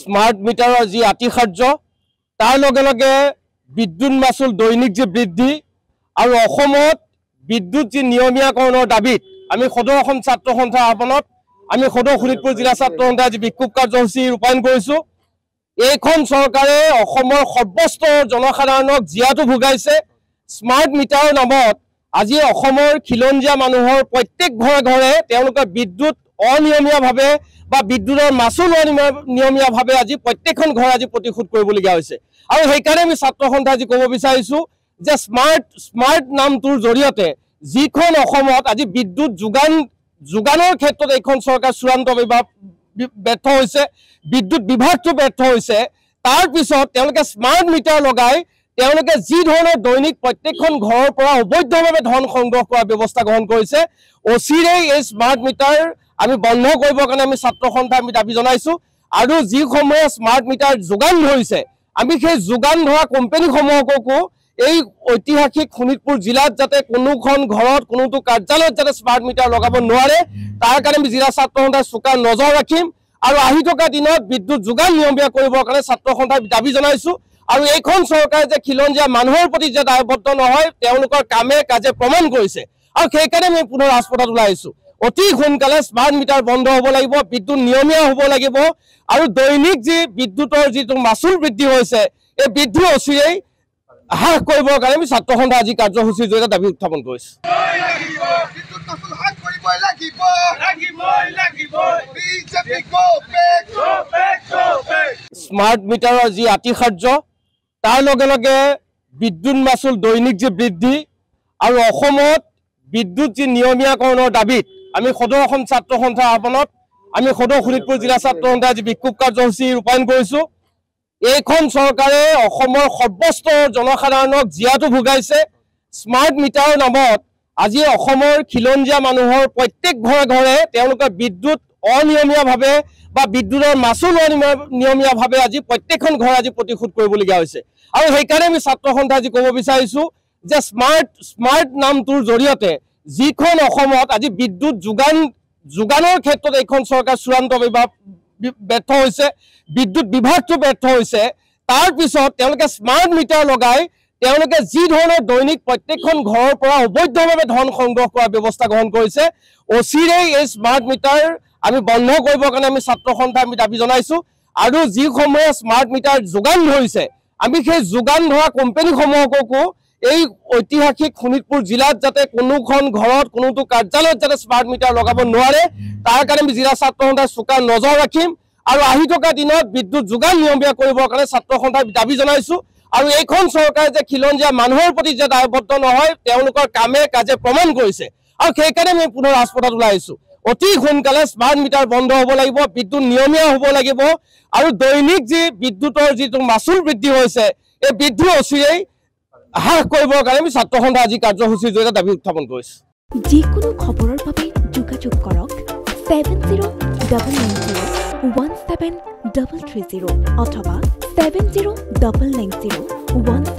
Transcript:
Smart মিটাৰৰ যি আতিশাৰ্য তাৰ লগে লগে বিদ্যুৎ মাচুল দৈনিক যে বৃদ্ধি আৰু অসমত বিদ্যুৎ যি নিয়মীয়াকৰণৰ দাবীত আমি সদৌ অসম ছাত্ৰ সন্থাৰ আহ্বানত আমি সদৌ শোণিতপুৰ জিলা ছাত্ৰ সন্থাই আজি বিক্ষোভ কাৰ্যসূচী ৰূপায়ণ কৰিছোঁ। এইখন চৰকাৰে অসমৰ সৰ্বস্তৰ জনসাধাৰণক জিয়াটো ভোগাইছে। স্মাৰ্ট মিটাৰৰ নামত আজি অসমৰ খিলঞ্জীয়া মানুহৰ প্ৰত্যেক ঘৰে ঘৰে তেওঁলোকে বিদ্যুৎ অনিয়মীয়াভাৱে বা বিদ্যুৎৰ মাচুল অনিয়মীয়াভাৱে আজি প্ৰত্যেকখন ঘৰ আজি প্ৰতিশোধ কৰিবলগীয়া হৈছে। আৰু সেইকাৰণে আমি ছাত্ৰ সন্থাই আজি ক'ব বিচাৰিছোঁ যে স্মাৰ্ট নামটোৰ জৰিয়তে যিখন অসমত আজি বিদ্যুৎ যোগানৰ ক্ষেত্ৰত এইখন চৰকাৰ চূড়ান্তভাৱে ব্যৰ্থ হৈছে, বিদ্যুৎ বিভাগটো ব্যৰ্থ হৈছে, তাৰ পিছত তেওঁলোকে স্মাৰ্ট মিটাৰ লগাই তেওঁলোকে যি ধৰণৰ দৈনিক প্ৰত্যেকখন ঘৰৰ পৰা অবৈধভাৱে ধন সংগ্ৰহ কৰাৰ ব্যৱস্থা গ্ৰহণ কৰিছে। অচিৰেই এই স্মাৰ্ট মিটাৰ আমি বন্ধ কৰিবৰ কাৰণে আমি ছাত্ৰ সন্থাই আমি দাবী জনাইছোঁ। আৰু যিসমূহে স্মাৰ্ট মিটাৰ যোগান ধৰিছে আমি সেই যোগান ধৰা কোম্পানীসমূহকো এই ঐতিহাসিক শোণিতপুৰ জিলাত যাতে কোনোখন ঘৰত কোনোটো কাৰ্যালয়ত যাতে স্মাৰ্ট মিটাৰ লগাব নোৱাৰে তাৰ কাৰণে আমি জিলা ছাত্ৰ সন্থাই চোকা নজৰ ৰাখিম আৰু আহি থকা দিনত বিদ্যুৎ যোগান নিয়মীয়া কৰিবৰ কাৰণে ছাত্ৰ সন্থাই দাবী জনাইছোঁ। আৰু এইখন চৰকাৰে যে খিলঞ্জীয়া মানুহৰ প্ৰতি যে দায়বদ্ধ নহয় তেওঁলোকৰ কামে কাজে প্ৰমাণ কৰিছে। আৰু সেইকাৰণে আমি পুনৰ ৰাজপথত ওলাই আহিছোঁ। অতি সোনকালে স্মাৰ্ট মিটাৰ বন্ধ হ'ব লাগিব, বিদ্যুৎ নিয়মীয়া হ'ব লাগিব আৰু দৈনিক যি বিদ্যুৎৰ যিটো মাচুল বৃদ্ধি হৈছে এই বৃদ্ধি অচিৰেই হ্ৰাস কৰিবৰ কাৰণে আমি ছাত্ৰ সন্থা আজি কাৰ্যসূচীৰ জৰিয়তে দাবী উত্থাপন কৰিছোঁ। স্মাৰ্ট মিটাৰৰ যি আতিশাৰ্য তাৰ লগে লগে বিদ্যুৎ মাচুল দৈনিক যে বৃদ্ধি আৰু অসমত বিদ্যুৎ যি নিয়মীয়াকৰণৰ দাবীত আমি সদৌ অসম ছাত্ৰ সন্থাৰ আহ্বানত আমি সদৌ শোণিতপুৰ জিলা ছাত্ৰ সন্থাই আজি বিক্ষোভ কাৰ্যসূচী ৰূপায়ণ কৰিছোঁ। এইখন চৰকাৰে অসমৰ সৰ্বস্তৰ জনসাধাৰণক জিয়াটো ভোগাইছে। স্মাৰ্ট মিটাৰৰ নামত আজি অসমৰ খিলঞ্জীয়া মানুহৰ প্ৰত্যেক ঘৰে ঘৰে তেওঁলোকে বিদ্যুৎ অনিয়মীয়াভাৱে বা বিদ্যুৎৰ মাচুল অনিয়মীয়াভাৱে আজি প্ৰত্যেকখন ঘৰ আজি প্ৰতিশোধ কৰিবলগীয়া হৈছে। আৰু সেইকাৰণে আমি ছাত্ৰ সন্থাই আজি ক'ব বিচাৰিছোঁ যে স্মাৰ্ট নামটোৰ জৰিয়তে যিখন অসমত আজি বিদ্যুৎ যোগানৰ ক্ষেত্ৰত এইখন চৰকাৰ চূড়ান্তভাৱে ব্যৰ্থ হৈছে, বিদ্যুৎ বিভাগটো ব্যৰ্থ হৈছে, তাৰ পিছত তেওঁলোকে স্মাৰ্ট মিটাৰ লগাই তেওঁলোকে যি ধৰণৰ দৈনিক প্ৰত্যেকখন ঘৰৰ পৰা অবৈধভাৱে ধন সংগ্ৰহ কৰাৰ ব্যৱস্থা গ্ৰহণ কৰিছে। অচিৰেই এই স্মাৰ্ট মিটাৰ আমি বন্ধ কৰিবৰ কাৰণে আমি ছাত্ৰ সন্থাই আমি দাবী জনাইছোঁ। আৰু যিসমূহে স্মাৰ্ট মিটাৰ যোগান ধৰিছে আমি সেই যোগান ধৰা কোম্পানীসমূহকো এই ঐতিহাসিক শোণিতপুৰ জিলাত যাতে কোনোখন ঘৰত কোনোটো কাৰ্যালয়ত যাতে স্মাৰ্ট মিটাৰ লগাব নোৱাৰে তাৰ কাৰণে আমি জিলা ছাত্ৰ সন্থাই চোকা নজৰ ৰাখিম আৰু আহি থকা দিনত বিদ্যুৎ যোগান নিয়মীয়া কৰিবৰ কাৰণে ছাত্ৰ সন্থাই দাবী জনাইছোঁ। আৰু এইখন চৰকাৰে যে খিলঞ্জীয়া মানুহৰ প্ৰতি যে দায়বদ্ধ নহয় তেওঁলোকৰ কামে কাজে প্ৰমাণ কৰিছে। আৰু সেইকাৰণে আমি পুনৰ ৰাজপথত ওলাই আহিছোঁ। অতি সোনকালে স্মাৰ্ট মিটাৰ বন্ধ হ'ব লাগিব, বিদ্যুৎ নিয়মীয়া হ'ব লাগিব আৰু দৈনিক যি বিদ্যুৎৰ যিটো মাচুল বৃদ্ধি হৈছে এই বৃদ্ধি অচিৰেই হ্ৰাস কৰিবৰ কাৰণে আমি ছাত্ৰ সন্থা আজি কাৰ্যসূচীৰ জৰিয়তে দাবী উত্থাপন কৰিছোঁ। যিকোনো খবৰৰ বাবে যোগাযোগ কৰক 7099017330 অথবা 709901